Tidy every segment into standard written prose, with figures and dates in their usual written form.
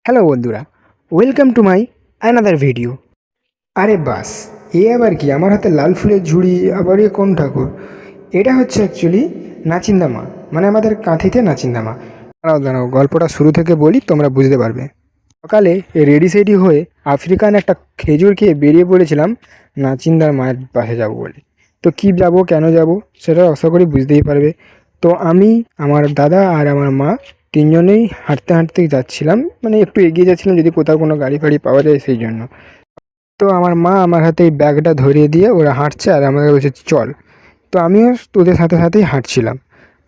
Hello বন্ধুরা, welcome to my another video. আরে বাস, এ আবার কি? আমার হাতে লাল ফুলের ঝুড়ি, আবার এ কোন ঠাকুর? এটা হচ্ছে অ্যাকচুয়ালি নাচিন্দা মা, মানে আমাদের কাঁথিতে নাচিন্দা মা। দাঁড়াও দাঁড়াও, গল্পটা শুরু থেকে বলি, তোমরা বুঝতে পারবে। সকালে রেডি সেডি হয়ে আফ্রিকান একটা খেজুর খেয়ে বেরিয়ে পড়েছিলাম নাচিন্দার মায়ের পাশে যাব বলে। তো কী যাব, কেন যাব, সেটা আশা করি বুঝতেই পারবে। তো আমি, আমার দাদা আর আমার মা তিনজনেই হাঁটতে হাঁটতে যাচ্ছিলাম, মানে একটু এগিয়ে যাচ্ছিলাম যদি কোথাও কোনো গাড়ি ফাড়ি পাওয়া যায় সেই জন্য। তো আমার মা আমার হাতে এই ব্যাগটা ধরিয়ে দিয়ে ওরা হাঁটছে আর আমাকে বলছে চল। তো আমিও ওদের সাথে সাথেই হাঁটছিলাম।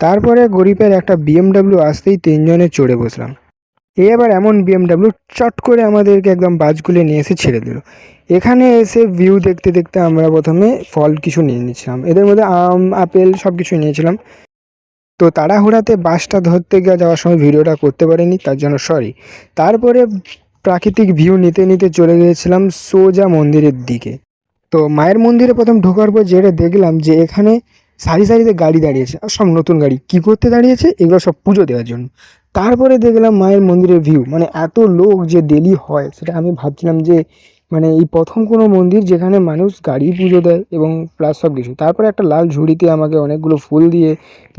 তারপরে গরিবের একটা বিএমডাব্লিউ আসতেই তিনজনে চড়ে বসলাম। এবার এমন বিএমডাব্লিউ চট করে আমাদেরকে একদম বাজকুলে নিয়ে এসে ছেড়ে দিল। এখানে এসে ভিউ দেখতে দেখতে আমরা প্রথমে ফল কিছু নিয়ে নিয়েছিলাম, এদের মধ্যে আম আপেল সব কিছুই নিয়েছিলাম। তো তাড়াহুড়াতে বাসটা ধরতে যাওয়ার সময় ভিডিওটা করতে পারিনি, তার জন্য সরি। তারপরে প্রাকৃতিক ভিউ নিতে নিতে চলে গিয়েছিলাম সোজা মন্দিরের দিকে। তো মায়ের মন্দিরে প্রথম ঢোকার পর যেটা দেখলাম যে এখানে সারি সারিতে গাড়ি দাঁড়িয়েছে, আর সব নতুন গাড়ি। কী করতে দাঁড়িয়েছে? এগুলো সব পুজো দেওয়ার জন্য। তারপরে দেখলাম মায়ের মন্দিরের ভিউ, মানে এত লোক যে ডেলি হয় সেটা আমি ভাবছিলাম যে মানে এই প্রথম কোনো মন্দির যেখানে মানুষ গাড়ি পুজো দেয় এবং প্লাস সব কিছু। তারপরে একটা লাল ঝুড়িতে আমাকে অনেকগুলো ফুল দিয়ে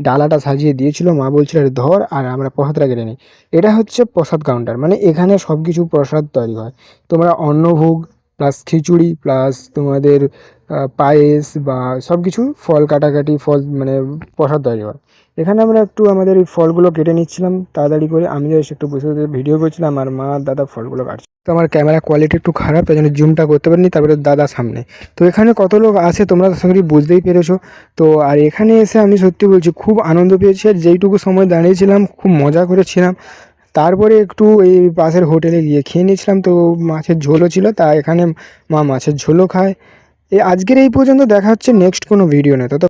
ডালাটা সাজিয়ে দিয়েছিল, মা বলছিল ধর আর আমরা প্রসাদটা কেটে নিই। এটা হচ্ছে প্রসাদ কাউন্টার, মানে এখানে সব কিছু প্রসাদ তৈরি হয়। তোমরা অন্নভোগ প্লাস খিচুড়ি প্লাস তোমাদের পায়েস বা সব কিছু ফল কাটাকাটি, ফল মানে প্রসাদ তৈরি হয়। এখানে আমরা একটু আমাদের এই ফলগুলো কেটে নিচ্ছিলাম তাড়াতাড়ি করে। আমি এসে একটু বসে বসে ভিডিও করছিলাম আর মা দাদা ফলগুলো কাটছে। তো আমার ক্যামেরা কোয়ালিটি একটু খারাপ, তাই জন্য জুমটা করতে পারিনি। তারপরে দাদা সামনে। তো এখানে কত লোক আছে তোমরা আশা করি বুঝতেই পেরেছো। তো আর এখানে এসে আমি সত্যি বলছি খুব আনন্দ পেয়েছি, আর যেইটুকু সময় দাঁড়িয়েছিলাম খুব মজা করেছিলাম। তারপরে একটু এই পাশের হোটেলে গিয়ে খেয়ে নিয়েছিলাম, তো মাছের ঝোলও ছিল, তা এখানে মা মাছের ঝোলও খায়। আজকের এই পর্যন্ত, দেখা হচ্ছে নেক্সট কোনো ভিডিও নিয়ে। তত